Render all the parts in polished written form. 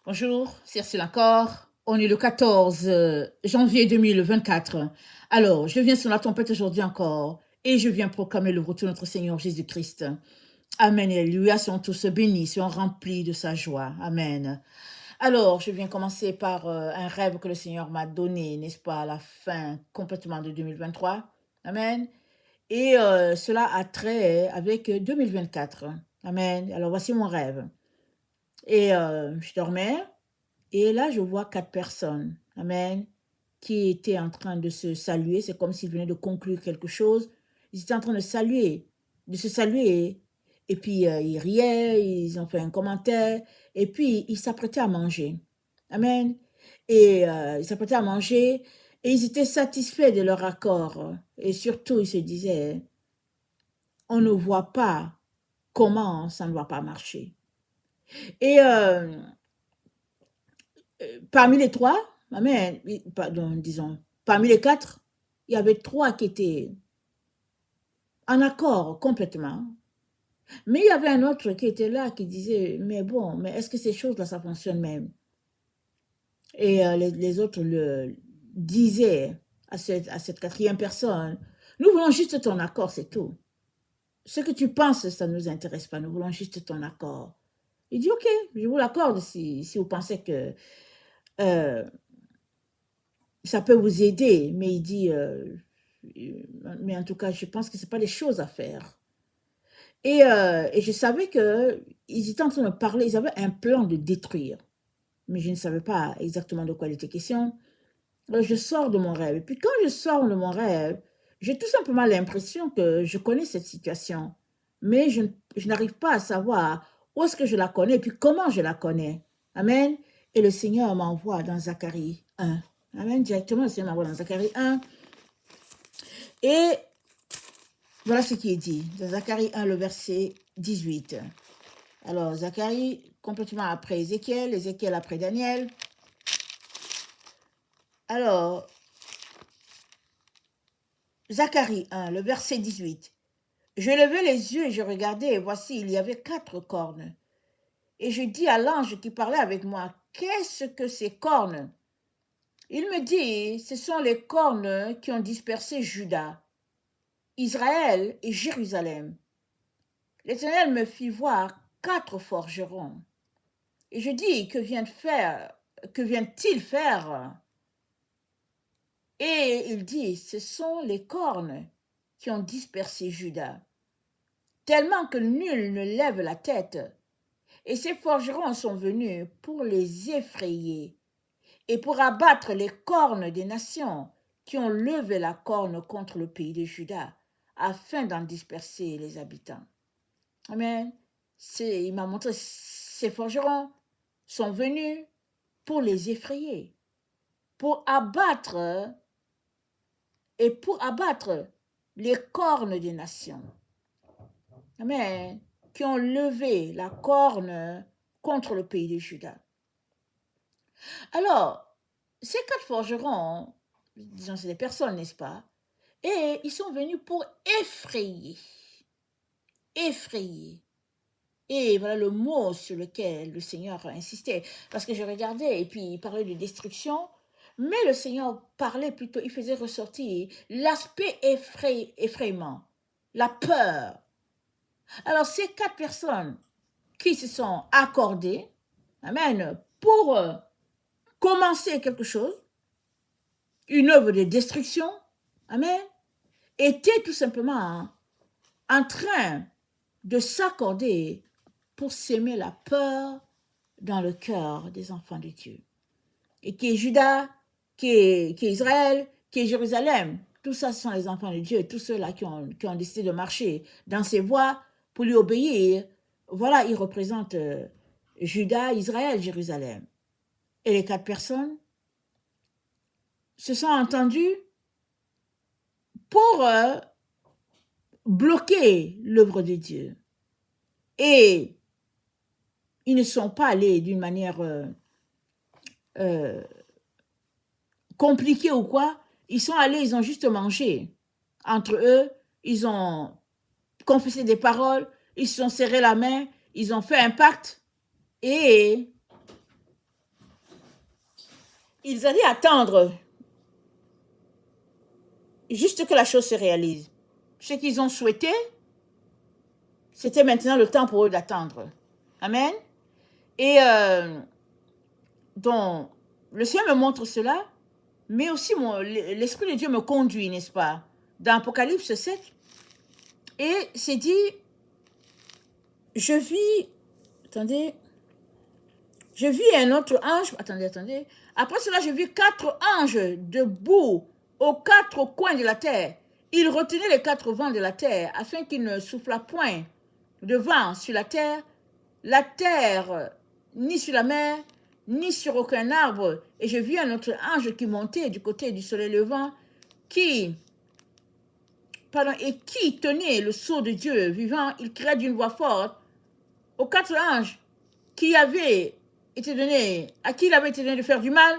Bonjour, c'est Cécile encore. On est le 14 janvier 2024. Alors, je viens sur la tempête aujourd'hui encore et je viens proclamer le retour de notre Seigneur Jésus-Christ. Amen et alléluia, sont tous bénis, sont remplis de sa joie. Amen. Alors, je viens commencer par un rêve que le Seigneur m'a donné, n'est-ce pas, à la fin complètement de 2023. Amen. Et cela a trait avec 2024. Amen. Alors, voici mon rêve. Et je dormais. Et là, je vois 4 personnes, amen, qui étaient en train de se saluer. C'est comme s'ils venaient de conclure quelque chose. Ils étaient en train de saluer, de se saluer. Et puis, ils riaient, ils ont fait un commentaire. Et puis, ils s'apprêtaient à manger. Amen. Et ils s'apprêtaient à manger. Et ils étaient satisfaits de leur accord. Et surtout, ils se disaient, on ne voit pas comment ça ne va pas marcher. Et parmi les 3, amen, pardon, disons, parmi les 4, il y avait 3 qui étaient en accord complètement. Mais il y avait un autre qui était là, qui disait, mais bon, mais est-ce que ces choses-là, ça fonctionne même? Et les autres le disaient à cette 4e personne, nous voulons juste ton accord, c'est tout. Ce que tu penses, ça ne nous intéresse pas, nous voulons juste ton accord. Il dit, ok, je vous l'accorde si vous pensez que ça peut vous aider, mais il dit, mais en tout cas, je pense que ce n'est pas les choses à faire. Et je savais qu'ils étaient en train de parler, ils avaient un plan de détruire, mais je ne savais pas exactement de quoi il était question. Alors, je sors de mon rêve. Et puis quand je sors de mon rêve, j'ai tout simplement l'impression que je connais cette situation, mais je n'arrive pas à savoir où est-ce que je la connais et puis comment je la connais. Amen. Et le Seigneur m'envoie dans Zacharie 1. Amen. Directement, le Seigneur m'envoie dans Zacharie 1. Et voilà ce qui est dit. Dans Zacharie 1, le verset 18. Alors, Zacharie, complètement après Ézéchiel, Ézéchiel après Daniel. Alors, Zacharie 1, le verset 18. Je levai les yeux et je regardai, et voici, il y avait 4 cornes. Et je dis à l'ange qui parlait avec moi, qu'est-ce que ces cornes? Il me dit, ce sont les cornes qui ont dispersé Juda, Israël et Jérusalem. L'Éternel me fit voir 4 forgerons. Et je dis, que viennent-ils faire? Et il dit, ce sont les cornes qui ont dispersé Juda, tellement que nul ne lève la tête. Et ces forgerons sont venus pour les effrayer et pour abattre les cornes des nations qui ont levé la corne contre le pays de Juda, afin d'en disperser les habitants. Amen. Il m'a montré, ces forgerons sont venus pour les effrayer, pour abattre les cornes des nations. Amen. Qui ont levé la corne contre le pays de Juda. Alors, ces 4 forgerons, disons, c'est des personnes, n'est-ce pas? Et ils sont venus pour effrayer. Effrayer. Et voilà le mot sur lequel le Seigneur insistait. Parce que je regardais, et puis il parlait de destruction, mais le Seigneur parlait plutôt, il faisait ressortir l'aspect effrayant, la peur. Alors, ces 4 personnes qui se sont accordées, amen, pour commencer quelque chose, une œuvre de destruction, amen, étaient tout simplement en train de s'accorder pour s'aimer la peur dans le cœur des enfants de Dieu. Et qui est Juda, qui est Israël, qui est Jérusalem, tout ça ce sont les enfants de Dieu, tous ceux-là qui ont décidé de marcher dans ses voies pour lui obéir. Voilà, ils représentent Juda, Israël, Jérusalem. Et les 4 personnes se sont entendues pour bloquer l'œuvre de Dieu. Et ils ne sont pas allés d'une manière compliquée ou quoi. Ils sont allés, ils ont juste mangé. Entre eux, ils ont confessé des paroles, ils se sont serrés la main, ils ont fait un pacte et ils allaient attendre juste que la chose se réalise. Ce qu'ils ont souhaité, c'était maintenant le temps pour eux d'attendre. Amen. Et donc, le Seigneur me montre cela, mais aussi l'Esprit de Dieu me conduit, n'est-ce pas, dans Apocalypse 7. Et c'est dit, je vis un autre ange, attendez. Après cela, je vis 4 anges debout aux 4 coins de la terre. Ils retenaient les 4 vents de la terre, afin qu'il ne soufflât point de vent sur la terre, ni sur la mer, ni sur aucun arbre. Et je vis un autre ange qui montait du côté du soleil levant, qui tenait le sceau de Dieu vivant. Il cria d'une voix forte aux 4 anges à qui il avait été donné de faire du mal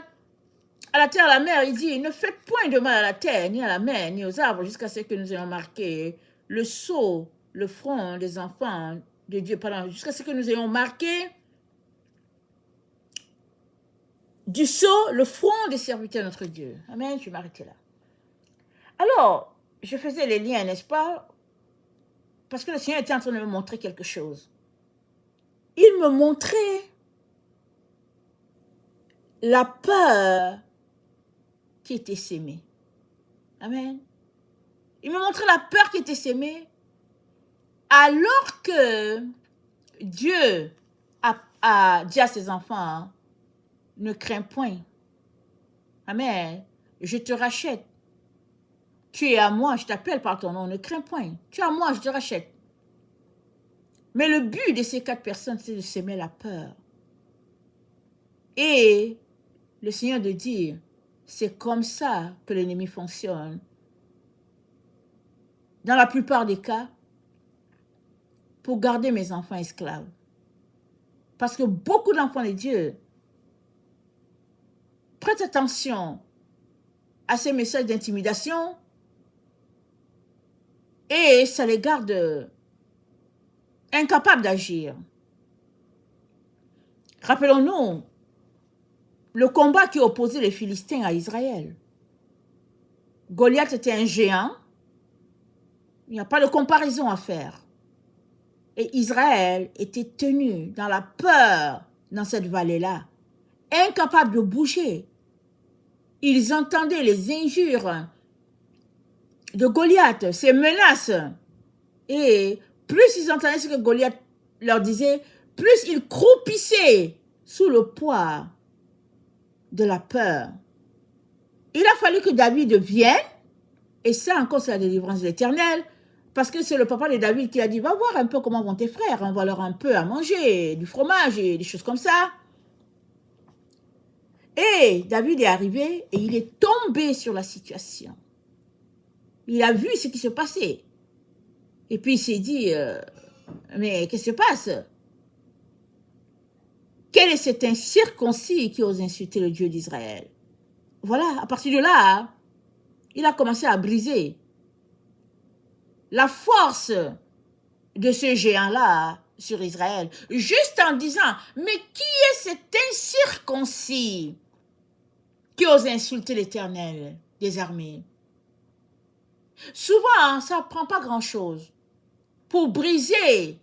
à la terre, à la mer. Il dit, ne faites point de mal à la terre, ni à la mer, ni aux arbres, jusqu'à ce que nous ayons marqué le sceau, le front des enfants de Dieu, jusqu'à ce que nous ayons marqué du sceau le front des serviteurs de notre Dieu. Amen, je vais m'arrêter là. Alors, je faisais les liens, n'est-ce pas? Parce que le Seigneur était en train de me montrer quelque chose. Il me montrait la peur qui était sémée. Amen. Il me montrait la peur qui était sémée alors que Dieu a dit à ses enfants, ne crains point. Amen. Je te rachète. Tu es à moi, je t'appelle par ton nom, ne crains point. Tu es à moi, je te rachète. Mais le but de ces 4 personnes, c'est de s'aimer la peur. Et le Seigneur de dire, c'est comme ça que l'ennemi fonctionne. Dans la plupart des cas, pour garder mes enfants esclaves. Parce que beaucoup d'enfants de Dieu prêtent attention à ces messages d'intimidation et ça les garde incapables d'agir. Rappelons-nous le combat qui opposait les Philistins à Israël. Goliath était un géant. Il n'y a pas de comparaison à faire. Et Israël était tenu dans la peur dans cette vallée-là, incapable de bouger. Ils entendaient les injures de Goliath, ses menaces. Et plus ils entendaient ce que Goliath leur disait, plus ils croupissaient sous le poids de la peur. Il a fallu que David vienne, et ça encore c'est la délivrance de l'Éternel, parce que c'est le papa de David qui a dit, va voir un peu comment vont tes frères, on va leur un peu à manger, du fromage et des choses comme ça. Et David est arrivé et il est tombé sur la situation. Il a vu ce qui se passait. Et puis il s'est dit, mais qu'est-ce qui se passe? Quel est cet incirconcis qui ose insulter le Dieu d'Israël? Voilà, à partir de là, il a commencé à briser la force de ce géant-là sur Israël, juste en disant, mais qui est cet incirconcis qui ose insulter l'Éternel des armées? Souvent, ça ne prend pas grand-chose pour briser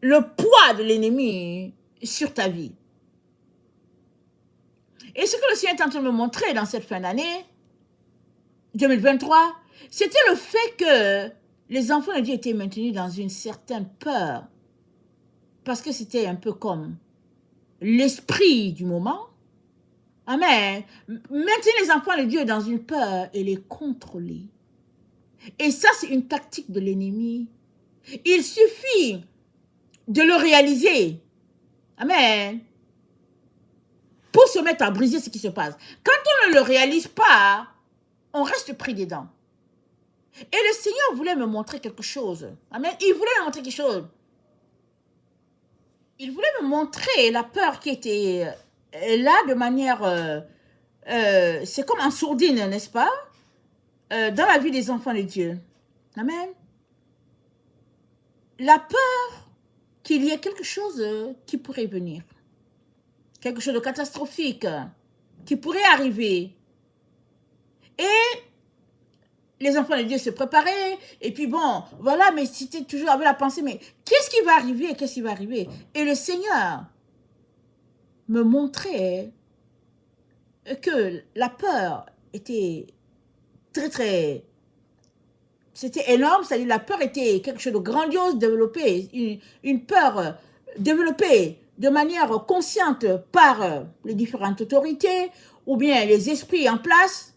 le poids de l'ennemi sur ta vie. Et ce que le Seigneur est en train de me montrer dans cette fin d'année 2023, c'était le fait que les enfants de Dieu étaient maintenus dans une certaine peur. Parce que c'était un peu comme l'esprit du moment. Amen. Maintenir les enfants de Dieu dans une peur et les contrôler. Et ça, c'est une tactique de l'ennemi. Il suffit de le réaliser. Amen. Pour se mettre à briser ce qui se passe. Quand on ne le réalise pas, on reste pris dedans. Et le Seigneur voulait me montrer quelque chose. Amen. Il voulait me montrer quelque chose. Il voulait me montrer la peur qui était là de manière... c'est comme en sourdine, n'est-ce pas? Dans la vie des enfants de Dieu. Amen. La peur qu'il y ait quelque chose qui pourrait venir. quelque chose de catastrophique qui pourrait arriver. Et les enfants de Dieu se préparaient, et puis bon, voilà, mais c'était toujours avec la pensée, mais qu'est-ce qui va arriver, qu'est-ce qui va arriver? Et le Seigneur me montrait que la peur était très, c'était énorme, c'est-à-dire la peur était quelque chose de grandiose développé, une peur développée de manière consciente par les différentes autorités ou bien les esprits en place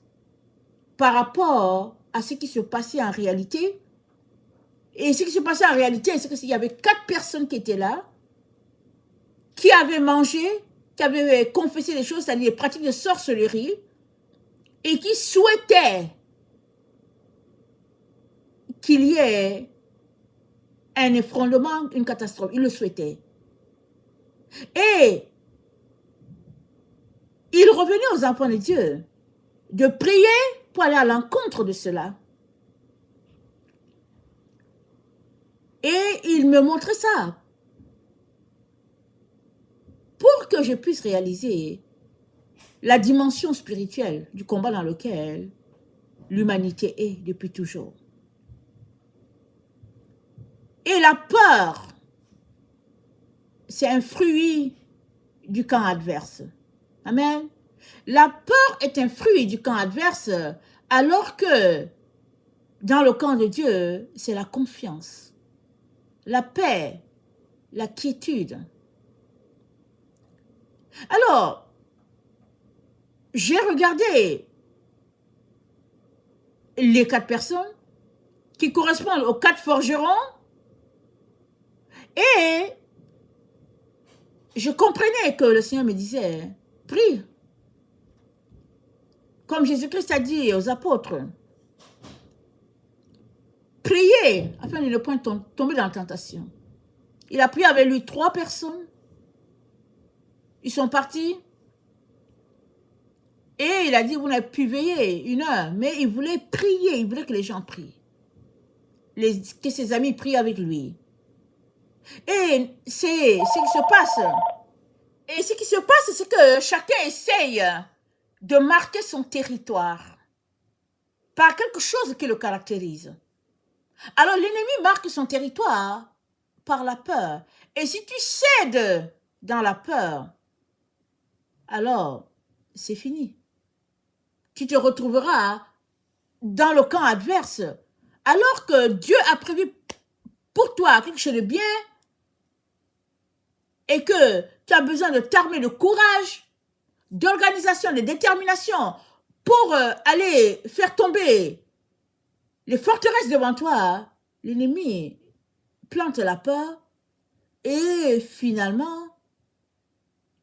par rapport à ce qui se passait en réalité. Et ce qui se passait en réalité, c'est qu'il y avait 4 personnes qui étaient là, qui avaient mangé, qui avaient confessé des choses, c'est-à-dire des pratiques de sorcellerie, et qui souhaitaient qu'il y ait un effondrement, une catastrophe. Ils le souhaitaient. Et il revenait aux enfants de Dieu de prier pour aller à l'encontre de cela. Et il me montrait ça pour que je puisse réaliser la dimension spirituelle du combat dans lequel l'humanité est depuis toujours. Et la peur, c'est un fruit du camp adverse. Amen. La peur est un fruit du camp adverse, alors que dans le camp de Dieu, c'est la confiance, la paix, la quiétude. Alors, j'ai regardé les 4 personnes qui correspondent aux 4 forgerons et je comprenais que le Seigneur me disait, prie. Comme Jésus-Christ a dit aux apôtres, priez afin de ne point tomber dans la tentation. Il a prié avec lui 3 personnes. Ils sont partis. Et il a dit, vous n'avez pu veiller 1 heure. Mais il voulait prier, il voulait que les gens prient. Que ses amis prient avec lui. Et c'est ce qui se passe. Et ce qui se passe, c'est que chacun essaye de marquer son territoire par quelque chose qui le caractérise. Alors l'ennemi marque son territoire par la peur. Et si tu cèdes dans la peur, alors c'est fini. Tu te retrouveras dans le camp adverse. Alors que Dieu a prévu pour toi quelque chose de bien et que tu as besoin de t'armer de courage, d'organisation, de détermination pour aller faire tomber les forteresses devant toi, l'ennemi plante la peur et finalement,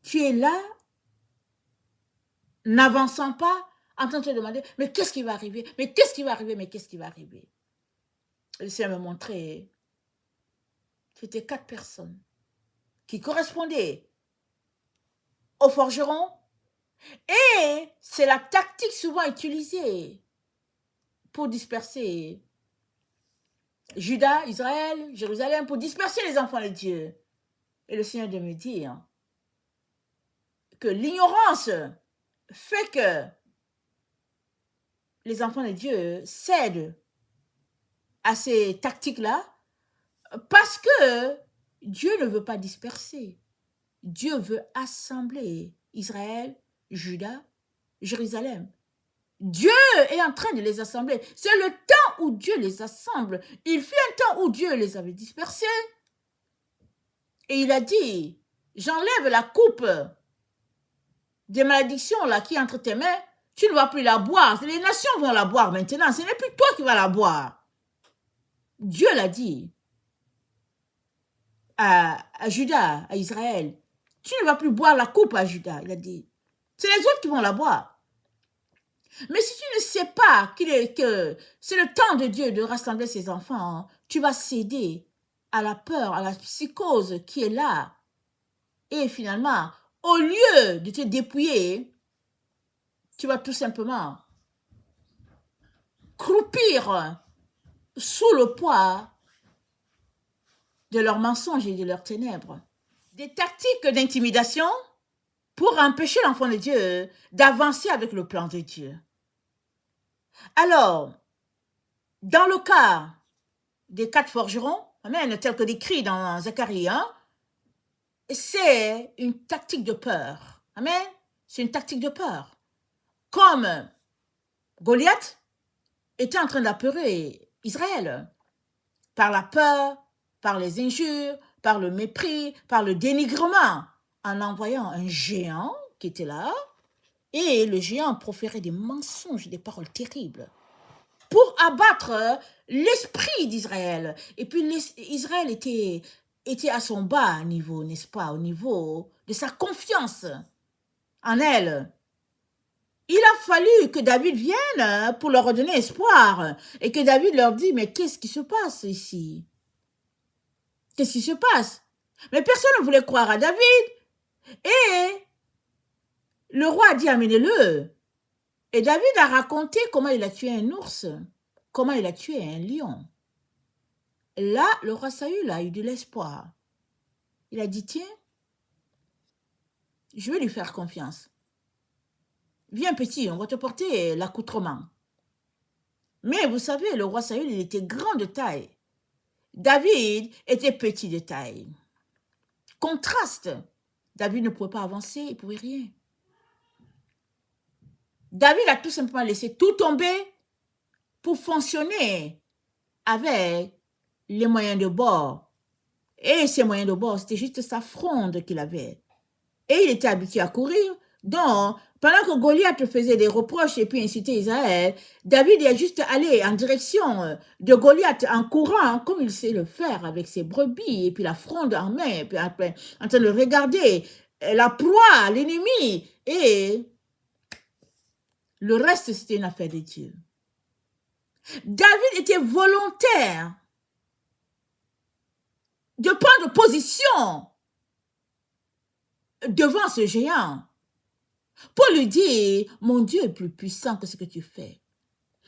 tu es là, n'avançant pas, en train de te demander, mais qu'est-ce qui va arriver? Mais qu'est-ce qui va arriver? Mais qu'est-ce qui va arriver? Le Seigneur me montrait, c'était 4 personnes qui correspondaient au forgeron et c'est la tactique souvent utilisée pour disperser Juda, Israël, Jérusalem, pour disperser les enfants de Dieu. Et le Seigneur de me dire que l'ignorance fait que les enfants de Dieu cèdent à ces tactiques-là parce que Dieu ne veut pas disperser. Dieu veut assembler Israël, Juda, Jérusalem. Dieu est en train de les assembler. C'est le temps où Dieu les assemble. Il fut un temps où Dieu les avait dispersés. Et il a dit, j'enlève la coupe des malédictions là qui est entre tes mains. Tu ne vas plus la boire. Les nations vont la boire maintenant. Ce n'est plus toi qui vas la boire. Dieu l'a dit à Juda, à Israël. Tu ne vas plus boire la coupe à Juda. Il a dit, c'est les autres qui vont la boire. Mais si tu ne sais pas que c'est le temps de Dieu de rassembler ses enfants, tu vas céder à la peur, à la psychose qui est là. Et finalement, au lieu de te dépouiller, tu vas tout simplement croupir sous le poids de leurs mensonges et de leurs ténèbres. Des tactiques d'intimidation pour empêcher l'enfant de Dieu d'avancer avec le plan de Dieu. Alors, dans le cas des 4 forgerons, amen, tel que décrit dans Zacharie 1, c'est une tactique de peur. Amen. C'est une tactique de peur. Comme Goliath était en train d'apeurer Israël par la peur, par les injures, par le mépris, par le dénigrement, en envoyant un géant qui était là, et le géant proférait des mensonges, des paroles terribles, pour abattre l'esprit d'Israël. Et puis Israël était à son bas niveau, n'est-ce pas, au niveau de sa confiance en elle. Il a fallu que David vienne pour leur redonner espoir et que David leur dise, mais qu'est-ce qui se passe ici? Qu'est-ce qui se passe? Mais personne ne voulait croire à David. Et le roi a dit, amenez-le. Et David a raconté comment il a tué un ours, comment il a tué un lion. Là, le roi Saül a eu de l'espoir. Il a dit, tiens, je vais lui faire confiance. Viens petit, on va te porter l'accoutrement. Mais vous savez, le roi Saül, il était grand de taille. David était petit de taille. Contraste. David ne pouvait pas avancer, il ne pouvait rien. David a tout simplement laissé tout tomber pour fonctionner avec les moyens de bord. Et ces moyens de bord, c'était juste sa fronde qu'il avait. Et il était habitué à courir. Donc, pendant que Goliath faisait des reproches et puis incitait Israël, David est juste allé en direction de Goliath en courant, comme il sait le faire avec ses brebis, et puis la fronde en main, et puis en train de regarder la proie, l'ennemi. Et le reste, c'était une affaire de Dieu. David était volontaire de prendre position devant ce géant pour lui dire, mon Dieu est plus puissant que ce que tu fais.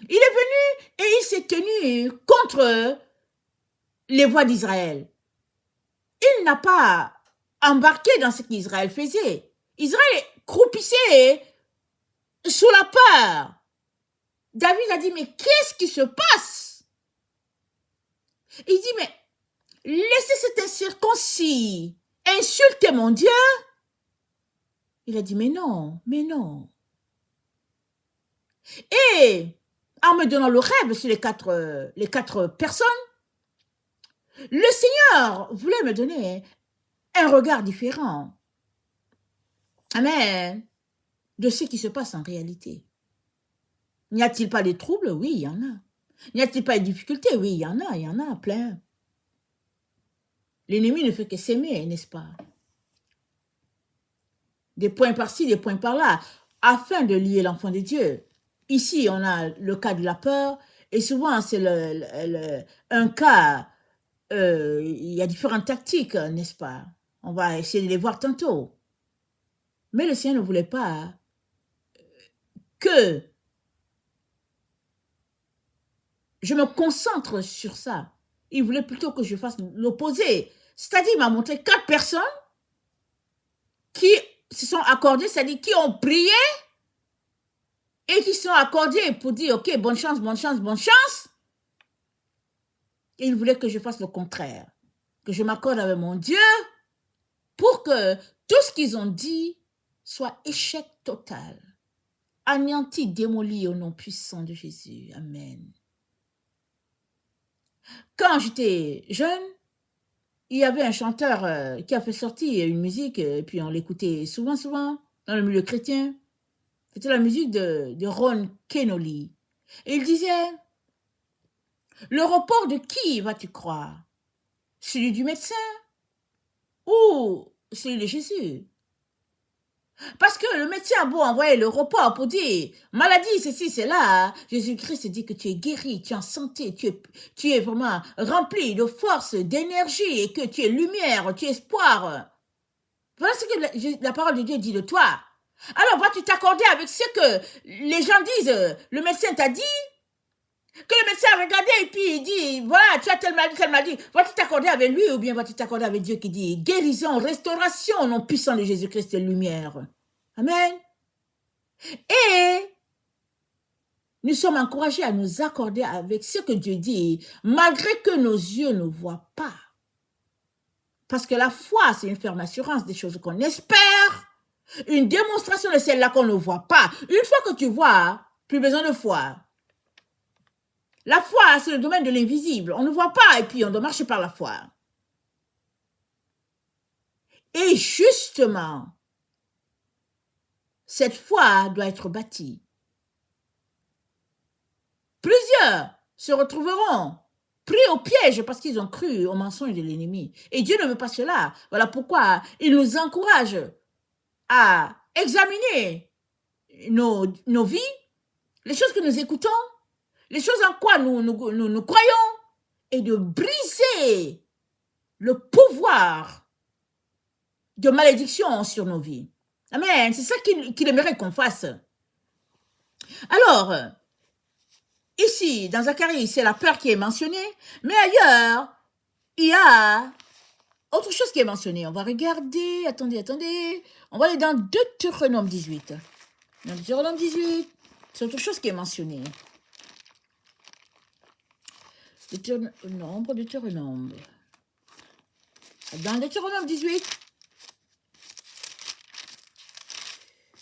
Il est venu et il s'est tenu contre les voix d'Israël. Il n'a pas embarqué dans ce qu'Israël faisait. Israël croupissait sous la peur. David a dit, mais qu'est-ce qui se passe? Il dit, mais laissez cet incirconcis insulter mon Dieu. Il a dit, mais non, mais non. Et en me donnant le rêve sur les quatre personnes, le Seigneur voulait me donner un regard différent. Amen. De ce qui se passe en réalité. N'y a-t-il pas des troubles? Oui, il y en a. N'y a-t-il pas des difficultés? Oui, il y en a plein. L'ennemi ne fait que s'aimer, n'est-ce pas? Des points par-ci, des points par-là, afin de lier l'enfant de Dieu. Ici, on a le cas de la peur, et souvent, c'est un cas, il y a différentes tactiques, n'est-ce pas? On va essayer de les voir tantôt. Mais le Seigneur ne voulait pas que je me concentre sur ça. Il voulait plutôt que je fasse l'opposé. C'est-à-dire, il m'a montré 4 personnes qui se sont accordées, c'est-à-dire qui ont prié et qui se sont accordées pour dire, ok, bonne chance, bonne chance, bonne chance. Et il voulait que je fasse le contraire, que je m'accorde avec mon Dieu pour que tout ce qu'ils ont dit soit échec total, anéanti, démoli au nom puissant de Jésus. Amen. Quand j'étais jeune, il y avait un chanteur qui a fait sortir une musique, et puis on l'écoutait souvent, dans le milieu chrétien. C'était la musique de Ron Kenoly. Et il disait, le report de qui vas-tu croire? Celui du médecin ou celui de Jésus? Parce que le médecin a beau envoyer le report pour dire, maladie, ceci, cela, Jésus-Christ dit que tu es guéri, tu es en santé, tu es vraiment rempli de force, d'énergie, et que tu es lumière, tu es espoir. Voilà ce que la parole de Dieu dit de toi. Alors, vas-tu t'accorder avec ce que les gens disent, le médecin t'a dit, que le médecin a regardé et puis il dit, voilà, tu as telle maladie, vas-tu t'accorder avec lui ou bien vas-tu t'accorder avec Dieu qui dit, guérison, restauration, au nom puissant de Jésus-Christ et lumière. Amen. Et nous sommes encouragés à nous accorder avec ce que Dieu dit, malgré que nos yeux ne voient pas. Parce que la foi, c'est une ferme assurance des choses qu'on espère, une démonstration de celle-là qu'on ne voit pas. Une fois que tu vois, plus besoin de foi. La foi, c'est le domaine de l'invisible. On ne voit pas et puis on doit marcher par la foi. Et justement, cette foi doit être bâtie. Plusieurs se retrouveront pris au piège parce qu'ils ont cru au mensonge de l'ennemi. Et Dieu ne veut pas cela. Voilà pourquoi il nous encourage à examiner nos vies, les choses que nous écoutons, les choses en quoi nous croyons, et de briser le pouvoir de malédiction sur nos vies. Amen. C'est ça qu'il aimerait qu'on fasse. Alors, ici, dans Zacharie, c'est la peur qui est mentionnée, mais ailleurs, il y a autre chose qui est mentionnée. On va regarder, attendez. On va aller dans Deutéronome 18. Dans Deutéronome 18, c'est autre chose qui est mentionnée. Deutéronome. Dans Deutéronome 18,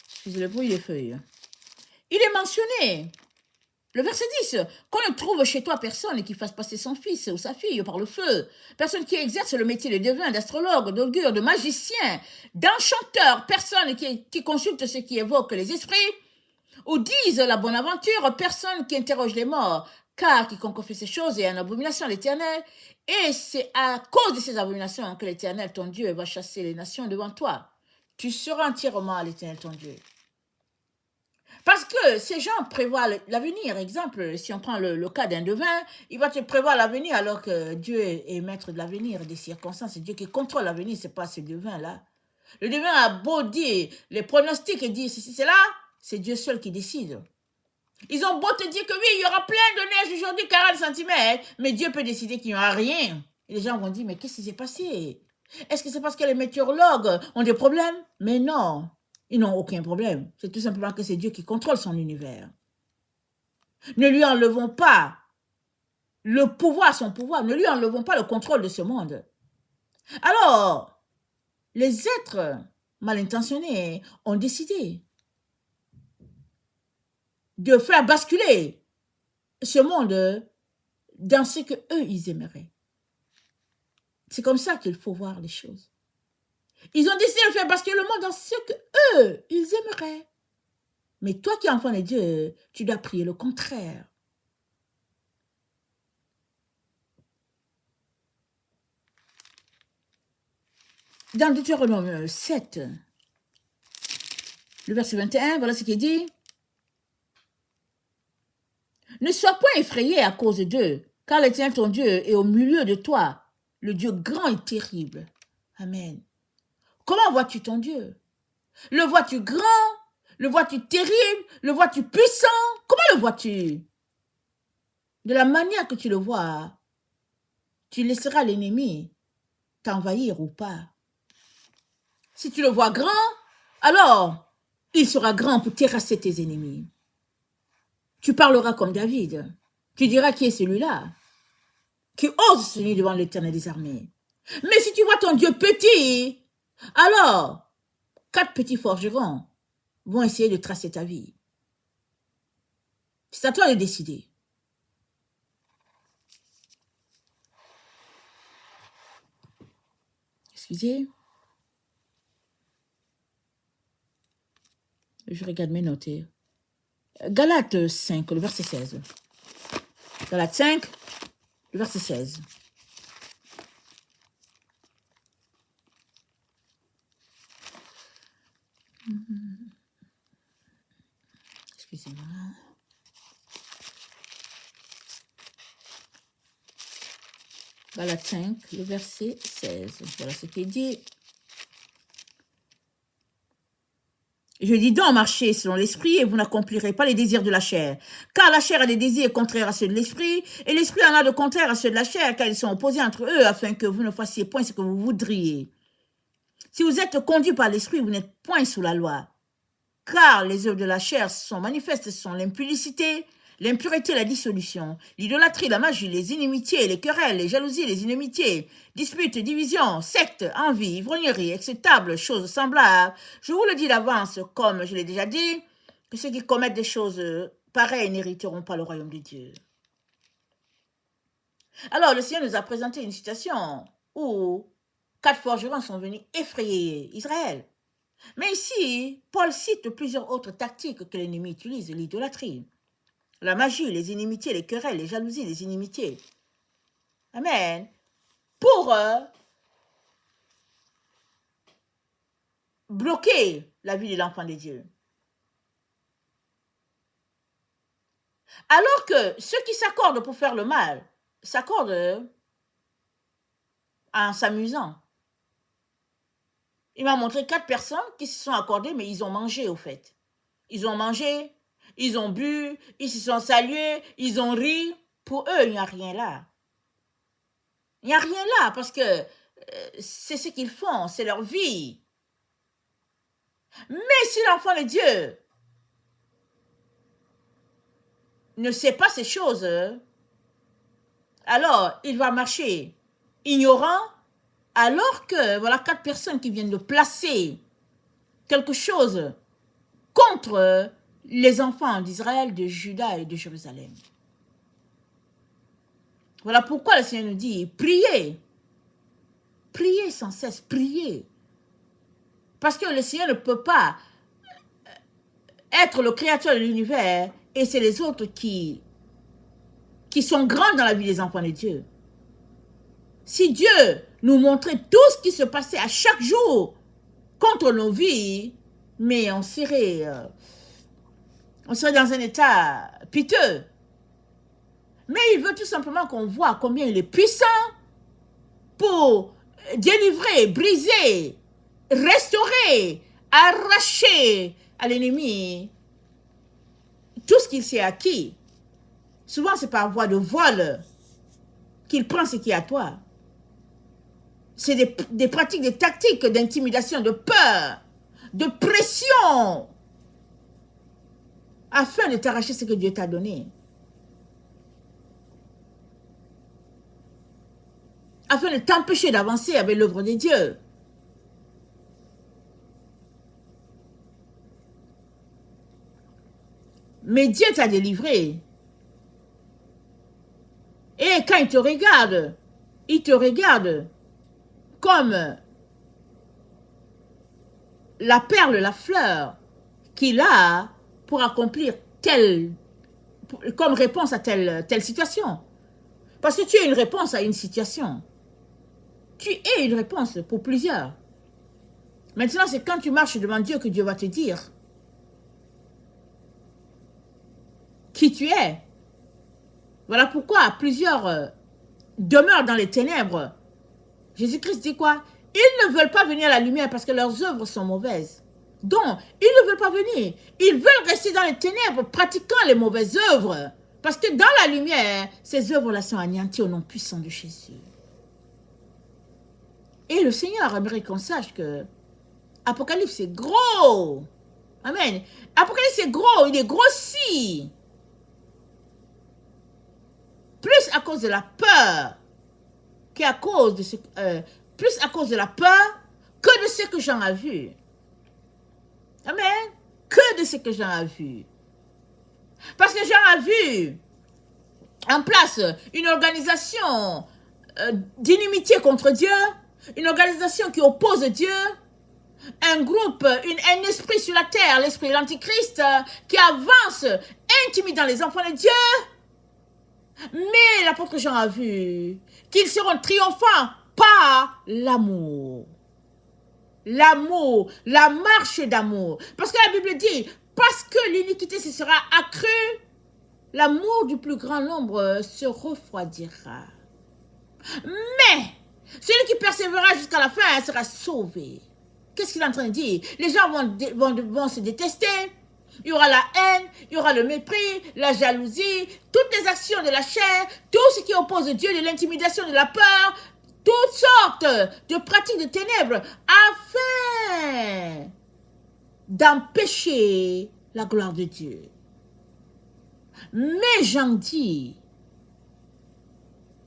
excusez le bruit des feuilles, il est mentionné, le verset 10, qu'on ne trouve chez toi personne qui fasse passer son fils ou sa fille par le feu, personne qui exerce le métier de devin, d'astrologue, d'augure, de magicien, d'enchanteur, personne qui consulte ce qui évoque les esprits, ou dise la bonne aventure, personne qui interroge les morts, car quiconque fait ces choses est une abomination à l'Éternel, et c'est à cause de ces abominations que l'Éternel, ton Dieu, va chasser les nations devant toi. Tu seras entièrement à l'Éternel, ton Dieu. Parce que ces gens prévoient l'avenir. Exemple, si on prend le cas d'un devin, il va te prévoir l'avenir alors que Dieu est maître de l'avenir, des circonstances. C'est Dieu qui contrôle l'avenir, ce n'est pas ce devin-là. Le devin a beau dire les pronostics et dire ceci, cela, c'est Dieu seul qui décide. Ils ont beau te dire que oui, il y aura plein de neige aujourd'hui, 40 cm, mais Dieu peut décider qu'il n'y aura rien. Et les gens vont dire, mais qu'est-ce qui s'est passé? Est-ce que c'est parce que les météorologues ont des problèmes? Mais non, ils n'ont aucun problème. C'est tout simplement que c'est Dieu qui contrôle son univers. Ne lui enlevons pas le pouvoir, son pouvoir. Ne lui enlevons pas le contrôle de ce monde. Alors, les êtres mal intentionnés ont décidé de faire basculer ce monde dans ce que eux ils aimeraient. C'est comme ça qu'il faut voir les choses. Ils ont décidé de faire basculer le monde dans ce que eux ils aimeraient. Mais toi qui es enfant de Dieu, tu dois prier le contraire. Dans Deutéronome 7, le verset 21, voilà ce qui est dit. Ne sois point effrayé à cause d'eux, car l'Éternel ton Dieu est au milieu de toi, le Dieu grand et terrible. Amen. Comment vois-tu ton Dieu? Le vois-tu grand? Le vois-tu terrible? Le vois-tu puissant? Comment le vois-tu? De la manière que tu le vois, tu laisseras l'ennemi t'envahir ou pas. Si tu le vois grand, alors il sera grand pour terrasser tes ennemis. Tu parleras comme David. Tu diras qui est celui-là qui ose se tenir devant l'Éternel des armées. Mais si tu vois ton Dieu petit, alors 4 petits forgerons vont essayer de tracer ta vie. C'est à toi de décider. Excusez. Je regarde mes notes. Galates 5, le verset 16. Galates 5, le verset 16. Excusez-moi. Galates 5, le verset 16. Voilà ce qui est dit. Je dis donc, marchez selon l'esprit et vous n'accomplirez pas les désirs de la chair. Car la chair a des désirs contraires à ceux de l'esprit et l'esprit en a de contraires à ceux de la chair car ils sont opposés entre eux afin que vous ne fassiez point ce que vous voudriez. Si vous êtes conduit par l'esprit, vous n'êtes point sous la loi. car les œuvres de la chair sont manifestes, ce sont l'impudicité, l'impureté, la dissolution, l'idolâtrie, la magie, les inimitiés, les querelles, les jalousies, les inimitiés, disputes, divisions, sectes, envies, ivrogneries, acceptables, choses semblables. Je vous le dis d'avance, comme je l'ai déjà dit, que ceux qui commettent des choses pareilles n'hériteront pas le royaume de Dieu. Alors, le Seigneur nous a présenté une situation où 4 forgerons sont venus effrayer Israël. Mais ici, Paul cite plusieurs autres tactiques que l'ennemi utilise, l'idolâtrie, la magie, les inimitiés, les querelles, les jalousies, les inimitiés. Amen. Pour bloquer la vie de l'enfant de Dieu. Alors que ceux qui s'accordent pour faire le mal s'accordent en s'amusant. Il m'a montré 4 personnes qui se sont accordées, mais ils ont mangé au fait. Ils ont mangé, ils ont bu, ils se sont salués, ils ont ri. Pour eux, il n'y a rien là. Il n'y a rien là parce que c'est ce qu'ils font, c'est leur vie. Mais si l'enfant de Dieu ne sait pas ces choses, alors il va marcher ignorant, alors que voilà 4 personnes qui viennent de placer quelque chose contre les enfants d'Israël, de Juda et de Jérusalem. Voilà pourquoi le Seigneur nous dit, priez. Priez sans cesse, priez. Parce que le Seigneur ne peut pas être le créateur de l'univers et c'est les autres qui sont grands dans la vie des enfants de Dieu. Si Dieu nous montrait tout ce qui se passait à chaque jour contre nos vies, mais on serait dans un état piteux. Mais il veut tout simplement qu'on voit combien il est puissant pour délivrer, briser, restaurer, arracher à l'ennemi tout ce qu'il s'est acquis. Souvent, c'est par voie de vol qu'il prend ce qui est à toi. C'est des pratiques, des tactiques d'intimidation, de peur, de pression, afin de t'arracher ce que Dieu t'a donné. Afin de t'empêcher d'avancer avec l'œuvre de Dieu. Mais Dieu t'a délivré. Et quand il te regarde comme la perle, la fleur qu'il a pour accomplir comme réponse à telle situation. Parce que tu es une réponse à une situation. Tu es une réponse pour plusieurs. Maintenant, c'est quand tu marches devant Dieu que Dieu va te dire qui tu es. Voilà pourquoi plusieurs demeurent dans les ténèbres. Jésus-Christ dit quoi? Ils ne veulent pas venir à la lumière parce que leurs œuvres sont mauvaises. Donc, ils ne veulent pas venir. Ils veulent rester dans les ténèbres pratiquant les mauvaises œuvres. Parce que dans la lumière, ces œuvres-là sont anéanties au nom puissant de Jésus. Et le Seigneur aimerait qu'on sache que Apocalypse c'est gros. Amen. Apocalypse c'est gros, il est grossi. Plus à cause de la peur qu'à cause de plus à cause de la peur que de ce que Jean a vu. Amen. Que de ce que Jean a vu. Parce que Jean a vu en place une organisation d'inimitié contre Dieu, une organisation qui oppose Dieu, un groupe, un esprit sur la terre, l'esprit de l'Antichrist, qui avance, intimidant les enfants de Dieu. Mais l'apôtre Jean a vu qu'ils seront triomphants par l'amour. L'amour, la marche d'amour. Parce que la Bible dit, parce que l'iniquité se sera accrue, l'amour du plus grand nombre se refroidira. Mais celui qui persévérera jusqu'à la fin sera sauvé. Qu'est-ce qu'il est en train de dire? Les gens vont se détester. Il y aura la haine, il y aura le mépris, la jalousie, toutes les actions de la chair, tout ce qui oppose Dieu, de l'intimidation, de la peur, toutes sortes de pratiques de ténèbres, afin d'empêcher la gloire de Dieu. Mais Jean dit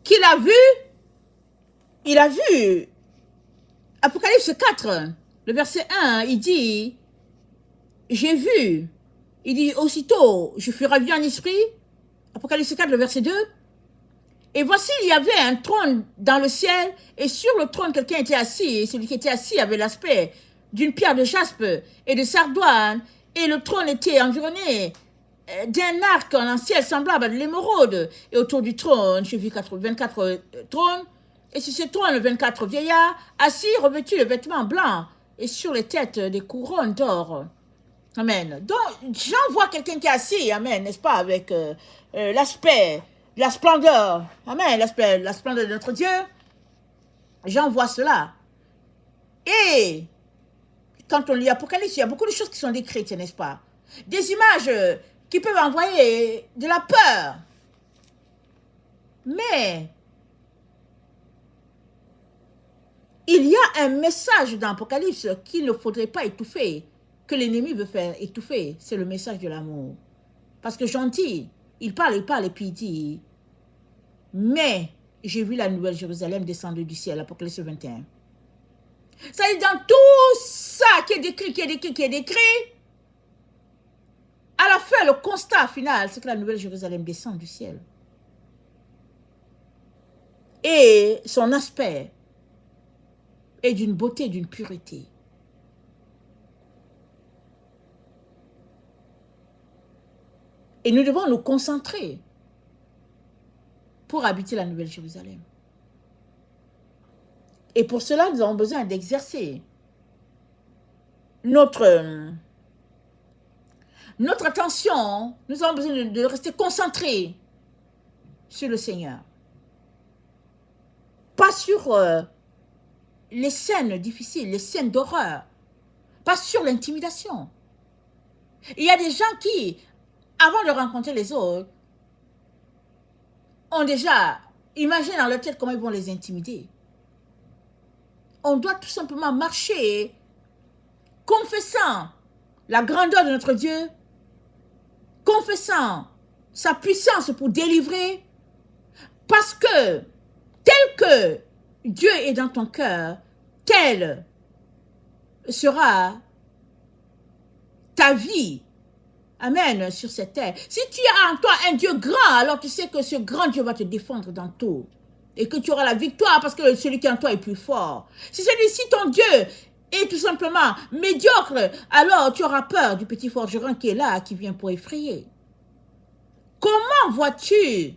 qu'il a vu, il a vu, Apocalypse 4, le verset 1, il dit, j'ai vu, il dit, aussitôt, je fus ravi en esprit, Apocalypse 4, le verset 2, et voici, il y avait un trône dans le ciel, et sur le trône, quelqu'un était assis, et celui qui était assis avait l'aspect d'une pierre de jaspe et de sardoine, et le trône était environné d'un arc en ciel semblable à de l'émeraude, et autour du trône, j'ai vu 24 trônes, et sur ce trône, 24 vieillards, assis, revêtus de vêtements blancs, et sur les têtes des couronnes d'or. Amen. Donc, j'en vois quelqu'un qui est assis, amen, n'est-ce pas, avec l'aspect, la splendeur, amen, la splendeur de notre Dieu. J'en vois cela. Et quand on lit Apocalypse, il y a beaucoup de choses qui sont décrites, n'est-ce pas? Des images qui peuvent envoyer de la peur. Mais il y a un message dans Apocalypse qu'il ne faudrait pas étouffer, que l'ennemi veut faire étouffer. C'est le message de l'amour. Parce que Jean dit, il parle, et puis il dit, mais j'ai vu la nouvelle Jérusalem descendre du ciel, Apocalypse 21. Ça dit, dans tout ça qui est décrit, à la fin, le constat final, c'est que la nouvelle Jérusalem descend du ciel. Et son aspect est d'une beauté, d'une pureté. Et nous devons nous concentrer pour habiter la nouvelle Jérusalem. Et pour cela, nous avons besoin d'exercer notre attention. Nous avons besoin de rester concentrés sur le Seigneur. Pas sur les scènes difficiles, les scènes d'horreur. Pas sur l'intimidation. Il y a des gens qui, avant de rencontrer les autres, ont déjà imaginé dans leur tête comment ils vont les intimider. On doit tout simplement marcher confessant la grandeur de notre Dieu, confessant sa puissance pour délivrer, parce que tel que Dieu est dans ton cœur, telle sera ta vie. Amen, sur cette terre. Si tu as en toi un Dieu grand, alors tu sais que ce grand Dieu va te défendre dans tout. Et que tu auras la victoire parce que celui qui est en toi est plus fort. Si celui-ci, ton Dieu, est tout simplement médiocre, alors tu auras peur du petit forgeron qui est là, qui vient pour effrayer. Comment vois-tu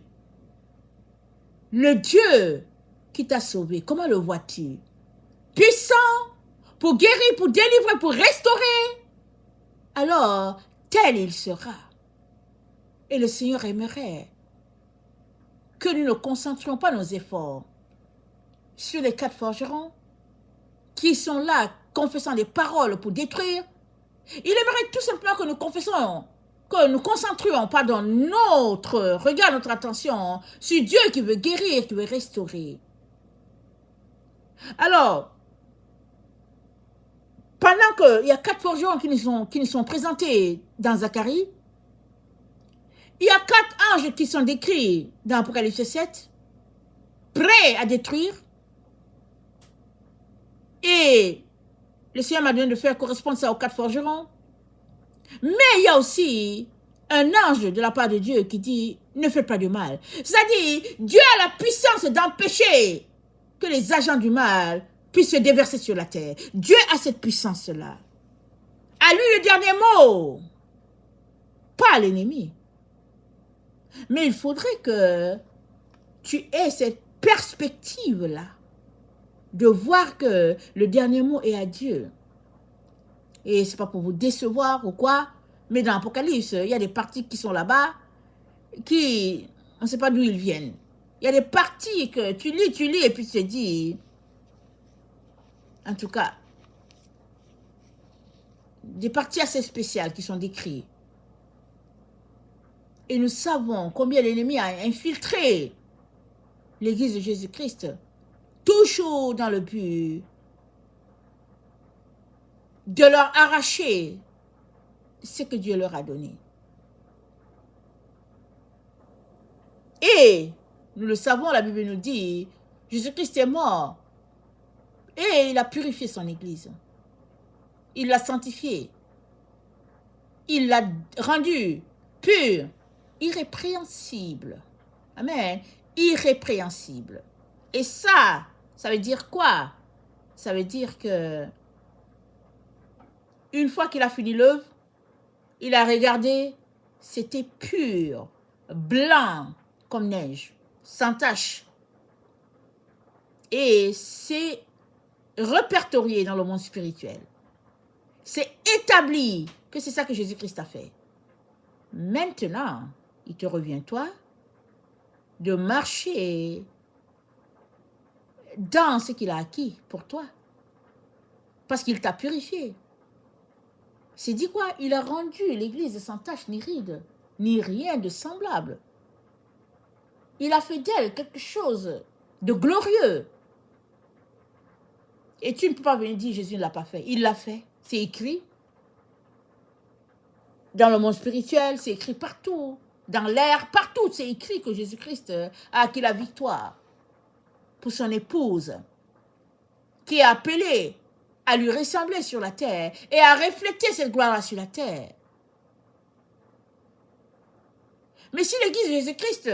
le Dieu qui t'a sauvé? Comment le vois-tu? Puissant pour guérir, pour délivrer, pour restaurer. Alors, tel il sera. Et le Seigneur aimerait que nous ne concentrions pas nos efforts sur les 4 forgerons qui sont là confessant des paroles pour détruire. Il aimerait tout simplement que nous confessions, que nous concentrions notre regard, notre attention sur Dieu qui veut guérir, qui veut restaurer. Alors, pendant qu'il y a 4 forgerons qui nous sont présentés dans Zacharie, il y a 4 anges qui sont décrits dans Apocalypse 7, prêts à détruire. Et le Seigneur m'a donné de faire correspondre ça aux 4 forgerons. Mais il y a aussi un ange de la part de Dieu qui dit, ne faites pas de mal. C'est-à-dire, Dieu a la puissance d'empêcher que les agents du mal puissent se déverser sur la terre. Dieu a cette puissance-là. À lui le dernier mot. Pas à l'ennemi. Mais il faudrait que tu aies cette perspective-là de voir que le dernier mot est à Dieu. Et c'est pas pour vous décevoir ou quoi, mais dans l'Apocalypse, il y a des parties qui sont là-bas, qui, on ne sait pas d'où ils viennent. Il y a des parties que tu lis, et puis tu te dis, en tout cas, des parties assez spéciales qui sont décrites. Et nous savons combien l'ennemi a infiltré l'Église de Jésus-Christ, toujours dans le but de leur arracher ce que Dieu leur a donné. Et, nous le savons, la Bible nous dit, Jésus-Christ est mort et il a purifié son Église. Il l'a sanctifiée. Il l'a rendue pure, irrépréhensible. Amen. Irrépréhensible. Et ça veut dire quoi? Ça veut dire que une fois qu'il a fini l'œuvre, il a regardé, c'était pur, blanc comme neige, sans tache. Et c'est répertorié dans le monde spirituel. C'est établi que c'est ça que Jésus-Christ a fait. Maintenant, il te revient, toi, de marcher dans ce qu'il a acquis pour toi. Parce qu'il t'a purifié. C'est dit quoi? Il a rendu l'Église sans tache ni ride, ni rien de semblable. Il a fait d'elle quelque chose de glorieux. Et tu ne peux pas venir dire Jésus ne l'a pas fait. Il l'a fait. C'est écrit. Dans le monde spirituel, c'est écrit partout. Dans l'air, partout, c'est écrit que Jésus-Christ a acquis la victoire pour son épouse, qui est appelée à lui ressembler sur la terre et à refléter cette gloire sur la terre. Mais si l'Église de Jésus-Christ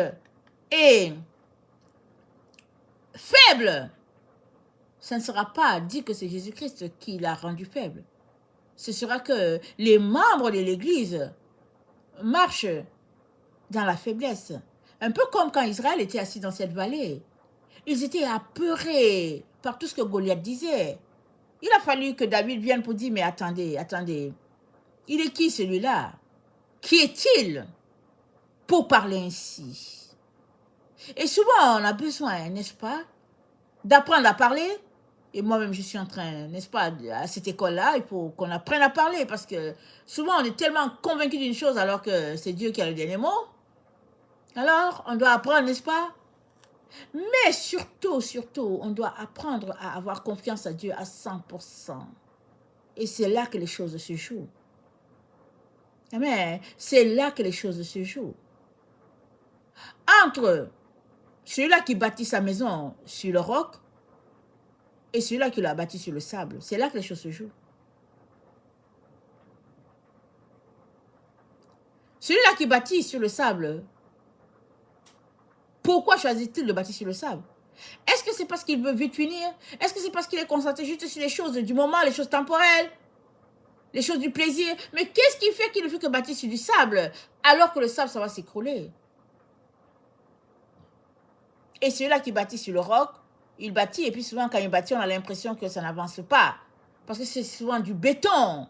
est faible, ce ne sera pas dit que c'est Jésus-Christ qui l'a rendu faible. Ce sera que les membres de l'Église marchent dans la faiblesse. Un peu comme quand Israël était assis dans cette vallée. Ils étaient apeurés par tout ce que Goliath disait. Il a fallu que David vienne pour dire, mais attendez, il est qui celui-là? Qui est-il pour parler ainsi? Et souvent, on a besoin, n'est-ce pas, d'apprendre à parler. Et moi-même, je suis en train, n'est-ce pas, à cette école-là, il faut qu'on apprenne à parler parce que souvent, on est tellement convaincu d'une chose alors que c'est Dieu qui a le dernier mot. Alors, on doit apprendre, n'est-ce pas? Mais surtout, on doit apprendre à avoir confiance à Dieu à 100%. Et c'est là que les choses se jouent. Amen. C'est là que les choses se jouent. Entre celui-là qui bâtit sa maison sur le roc et celui-là qui l'a bâti sur le sable, c'est là que les choses se jouent. Celui-là qui bâtit sur le sable, pourquoi choisit-il de bâtir sur le sable? Est-ce que c'est parce qu'il veut vite finir? Est-ce que c'est parce qu'il est concentré juste sur les choses du moment, les choses temporelles, les choses du plaisir? Mais qu'est-ce qui fait qu'il ne fait que bâtir sur du sable alors que le sable, ça va s'écrouler? Et celui-là qui bâtit sur le roc, il bâtit et puis souvent quand il bâtit, on a l'impression que ça n'avance pas parce que c'est souvent du béton.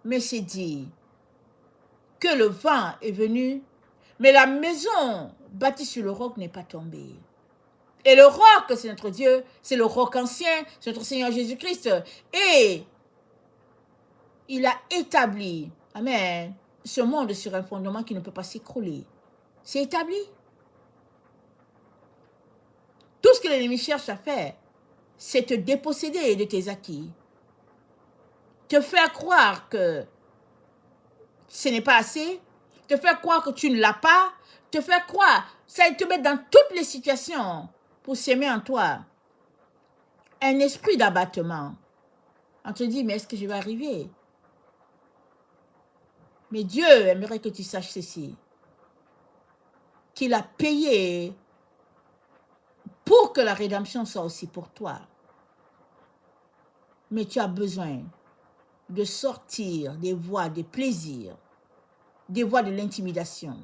Mais c'est dit que le vent est venu, mais la maison bâtie sur le roc n'est pas tombée. Et le roc, c'est notre Dieu, c'est le roc ancien, c'est notre Seigneur Jésus-Christ. Et il a établi, amen, ce monde sur un fondement qui ne peut pas s'écrouler. C'est établi. Tout ce que l'ennemi cherche à faire, c'est te déposséder de tes acquis. Te faire croire que ce n'est pas assez, te faire croire que tu ne l'as pas, te faire croire, ça te met dans toutes les situations pour s'aimer en toi un esprit d'abattement. On te dit, mais est-ce que je vais arriver? Mais Dieu aimerait que tu saches ceci, qu'il a payé pour que la rédemption soit aussi pour toi. Mais tu as besoin de sortir des voies des plaisirs, des voies de l'intimidation,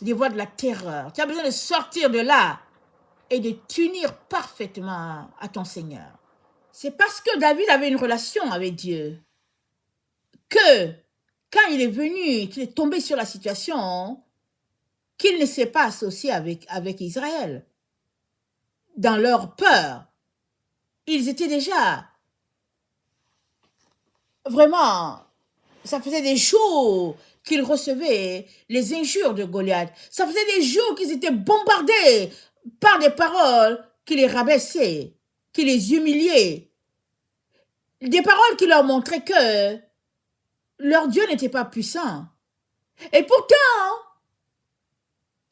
des voies de la terreur. Tu as besoin de sortir de là et de t'unir parfaitement à ton Seigneur. C'est parce que David avait une relation avec Dieu que quand il est venu, qu'il est tombé sur la situation, qu'il ne s'est pas associé avec Israël. Dans leur peur, ils étaient déjà vraiment, ça faisait des jours qu'ils recevaient les injures de Goliath. Ça faisait des jours qu'ils étaient bombardés par des paroles qui les rabaissaient, qui les humiliaient. Des paroles qui leur montraient que leur Dieu n'était pas puissant. Et pourtant,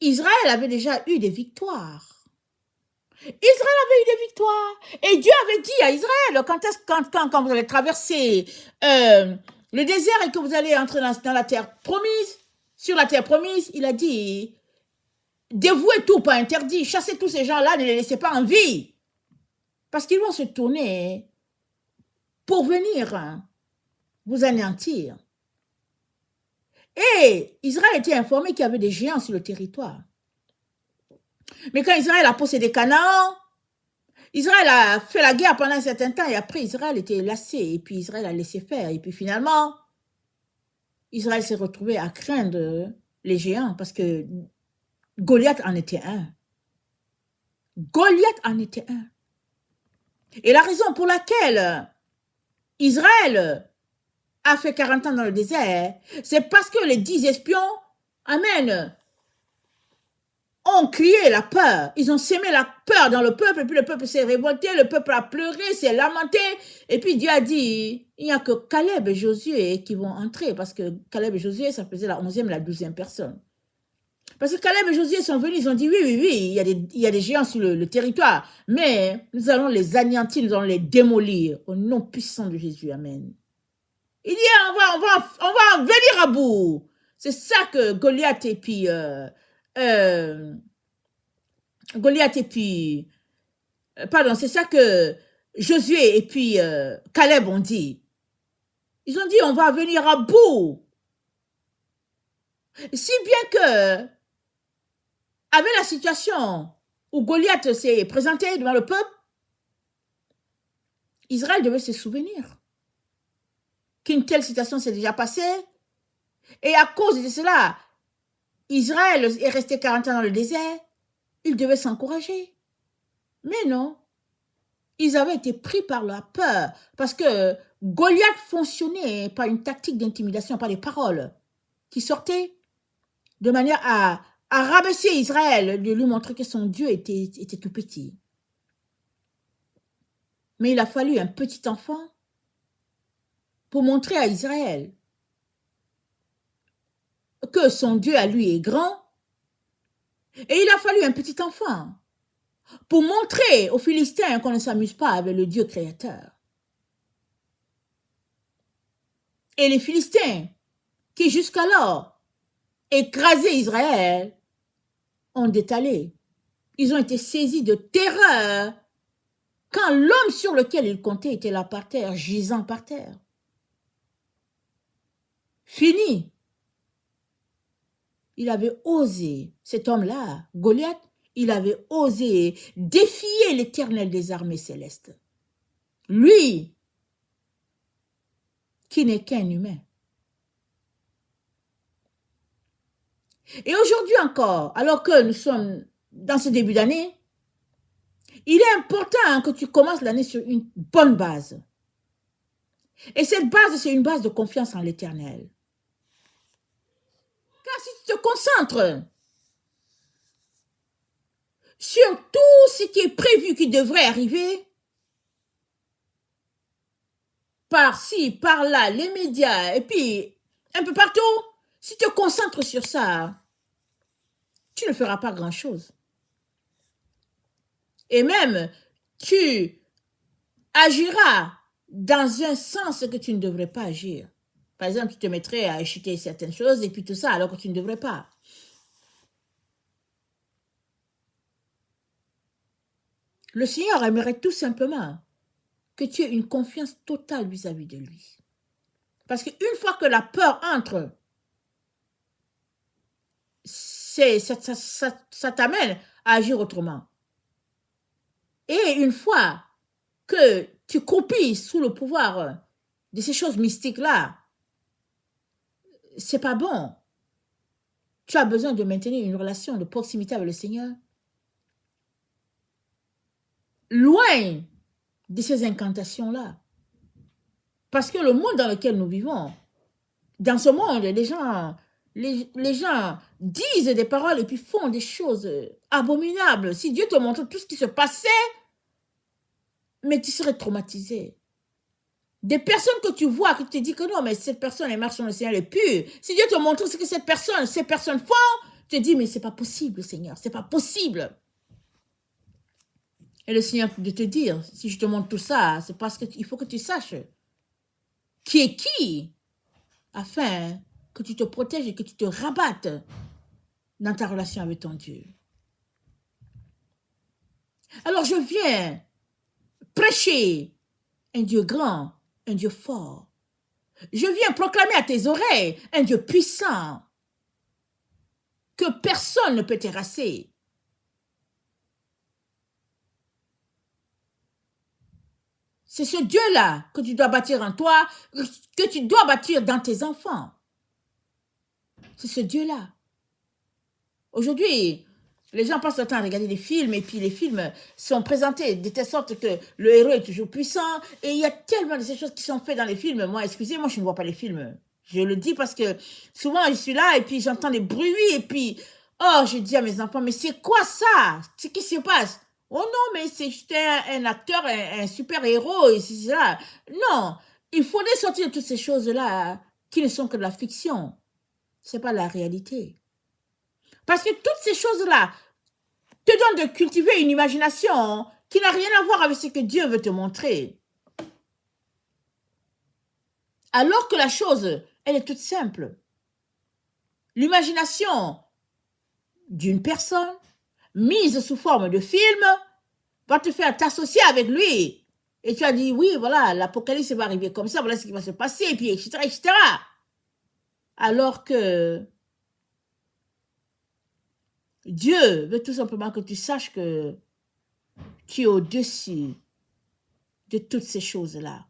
Israël avait déjà eu des victoires. Israël avait eu des victoires. Et Dieu avait dit à Israël, quand vous allez traverser le désert et que vous allez entrer dans la terre promise, sur la terre promise, il a dit, dévouez tout, pas interdit, chassez tous ces gens-là, ne les laissez pas en vie. Parce qu'ils vont se tourner pour venir vous anéantir. Et Israël était informé qu'il y avait des géants sur le territoire. Mais quand Israël a possédé Canaan, Israël a fait la guerre pendant un certain temps et après Israël était lassé et puis Israël a laissé faire. Et puis finalement, Israël s'est retrouvé à craindre les géants parce que Goliath en était un. Goliath en était un. Et la raison pour laquelle Israël a fait 40 ans dans le désert, c'est parce que les 10 espions, amen, ont crié la peur. Ils ont sémé la peur dans le peuple, et puis le peuple s'est révolté, le peuple a pleuré, s'est lamenté, et puis Dieu a dit, il n'y a que Caleb et Josué qui vont entrer, parce que Caleb et Josué, ça faisait la 11e, la 12e personne. Parce que Caleb et Josué sont venus, ils ont dit, oui, il y a des géants sur le territoire, mais nous allons les anéantir, nous allons les démolir, au nom puissant de Jésus, amen. Il dit, on va venir à bout. C'est ça que Goliath et puis... c'est ça que Josué et puis Caleb ont dit. Ils ont dit, on va venir à bout. Si bien que, avec la situation où Goliath s'est présenté devant le peuple, Israël devait se souvenir qu'une telle situation s'est déjà passée. Et à cause de cela, Israël est resté 40 ans dans le désert. Il devait s'encourager. Mais non. Ils avaient été pris par la peur. Parce que Goliath fonctionnait par une tactique d'intimidation, par des paroles qui sortaient de manière à rabaisser Israël, de lui montrer que son Dieu était tout petit. Mais il a fallu un petit enfant pour montrer à Israël que son Dieu à lui est grand. Et il a fallu un petit enfant pour montrer aux Philistins qu'on ne s'amuse pas avec le Dieu créateur. Et les Philistins, qui jusqu'alors écrasaient Israël, ont détalé. Ils ont été saisis de terreur quand l'homme sur lequel ils comptaient était là par terre, gisant par terre. Fini. Il avait osé, cet homme-là, Goliath, il avait osé défier l'Éternel des armées célestes. Lui, qui n'est qu'un humain. Et aujourd'hui encore, alors que nous sommes dans ce début d'année, il est important que tu commences l'année sur une bonne base. Et cette base, c'est une base de confiance en l'Éternel. Car si tu te concentres sur tout ce qui est prévu, qui devrait arriver, par-ci, par-là, les médias, et puis un peu partout, si tu te concentres sur ça, tu ne feras pas grand-chose. Et même, tu agiras dans un sens que tu ne devrais pas agir. Par exemple, tu te mettrais à acheter certaines choses et puis tout ça, alors que tu ne devrais pas. Le Seigneur aimerait tout simplement que tu aies une confiance totale vis-à-vis de lui. Parce qu'une fois que la peur entre, ça t'amène à agir autrement. Et une fois que tu croupis sous le pouvoir de ces choses mystiques-là, c'est pas bon. Tu as besoin de maintenir une relation de proximité avec le Seigneur. Loin de ces incantations-là. Parce que le monde dans lequel nous vivons, dans ce monde, les gens disent des paroles et puis font des choses abominables. Si Dieu te montre tout ce qui se passait, mais tu serais traumatisé. Des personnes que tu vois, que tu te dis que non, mais cette personne, elle marche sur le Seigneur, elle est pure. Si Dieu te montre ce que ces personnes font, tu te dis, mais c'est pas possible, Seigneur, c'est pas possible. Et le Seigneur de te dire, si je te montre tout ça, c'est parce qu'il faut que tu saches qui est qui, afin que tu te protèges et que tu te rabattes dans ta relation avec ton Dieu. Alors je viens prêcher un Dieu grand, un Dieu fort. Je viens proclamer à tes oreilles un Dieu puissant que personne ne peut terrasser. C'est ce Dieu-là que tu dois bâtir en toi, que tu dois bâtir dans tes enfants. C'est ce Dieu-là. Aujourd'hui, les gens passent le temps à regarder des films et puis les films sont présentés de telle sorte que le héros est toujours puissant et il y a tellement de ces choses qui sont faites dans les films. Moi, excusez-moi, je ne vois pas les films. Je le dis parce que souvent je suis là et puis j'entends des bruits et puis, oh, je dis à mes enfants, mais c'est quoi ça? C'est qui se passe? Oh non, mais c'est juste un acteur, un super héros et c'est ça. Non, il faudrait sortir de toutes ces choses-là qui ne sont que de la fiction. C'est pas la réalité. Parce que toutes ces choses-là te donnent de cultiver une imagination qui n'a rien à voir avec ce que Dieu veut te montrer. Alors que la chose, elle est toute simple. L'imagination d'une personne mise sous forme de film va te faire t'associer avec lui. Et tu as dit, oui, voilà, l'apocalypse va arriver comme ça, voilà ce qui va se passer, et puis, etc., etc. Alors que Dieu veut tout simplement que tu saches que tu es au-dessus de toutes ces choses-là.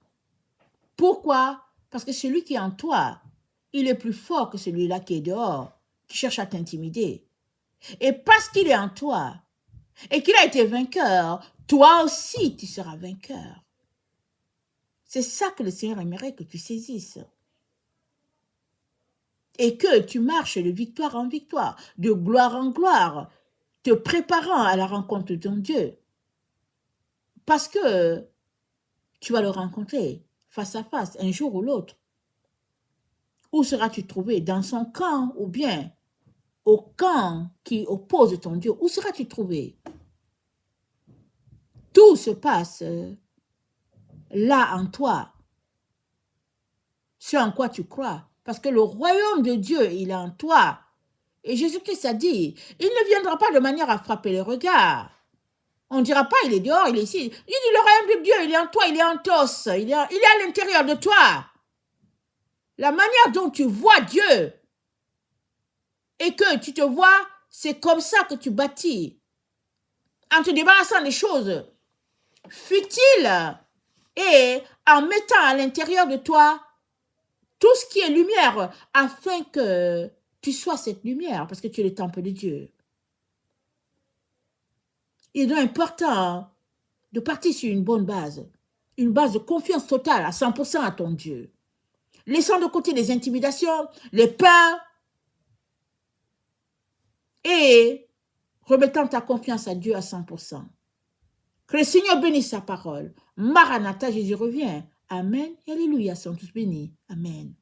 Pourquoi? Parce que celui qui est en toi, il est plus fort que celui-là qui est dehors, qui cherche à t'intimider. Et parce qu'il est en toi et qu'il a été vainqueur, toi aussi tu seras vainqueur. C'est ça que le Seigneur aimerait que tu saisisses. Et que tu marches de victoire en victoire, de gloire en gloire, te préparant à la rencontre de ton Dieu. Parce que tu vas le rencontrer face à face, un jour ou l'autre. Où seras-tu trouvé? Dans son camp ou bien au camp qui oppose ton Dieu? Où seras-tu trouvé? Tout se passe là en toi, ce en quoi tu crois. Parce que le royaume de Dieu, il est en toi. Et Jésus-Christ a dit, il ne viendra pas de manière à frapper les regards. On ne dira pas, il est dehors, il est ici. Il dit, le royaume de Dieu, il est en toi, il est en tos, il est à l'intérieur de toi. La manière dont tu vois Dieu et que tu te vois, c'est comme ça que tu bâtis. En te débarrassant des choses futiles et en mettant à l'intérieur de toi tout ce qui est lumière afin que tu sois cette lumière parce que tu es le temple de Dieu. Il est donc important de partir sur une bonne base, une base de confiance totale à 100% à ton Dieu. Laissant de côté les intimidations, les peurs et remettant ta confiance à Dieu à 100%. Que le Seigneur bénisse sa parole. Maranatha, Jésus revient. Amen et alléluia, sont tous bénis. Amen.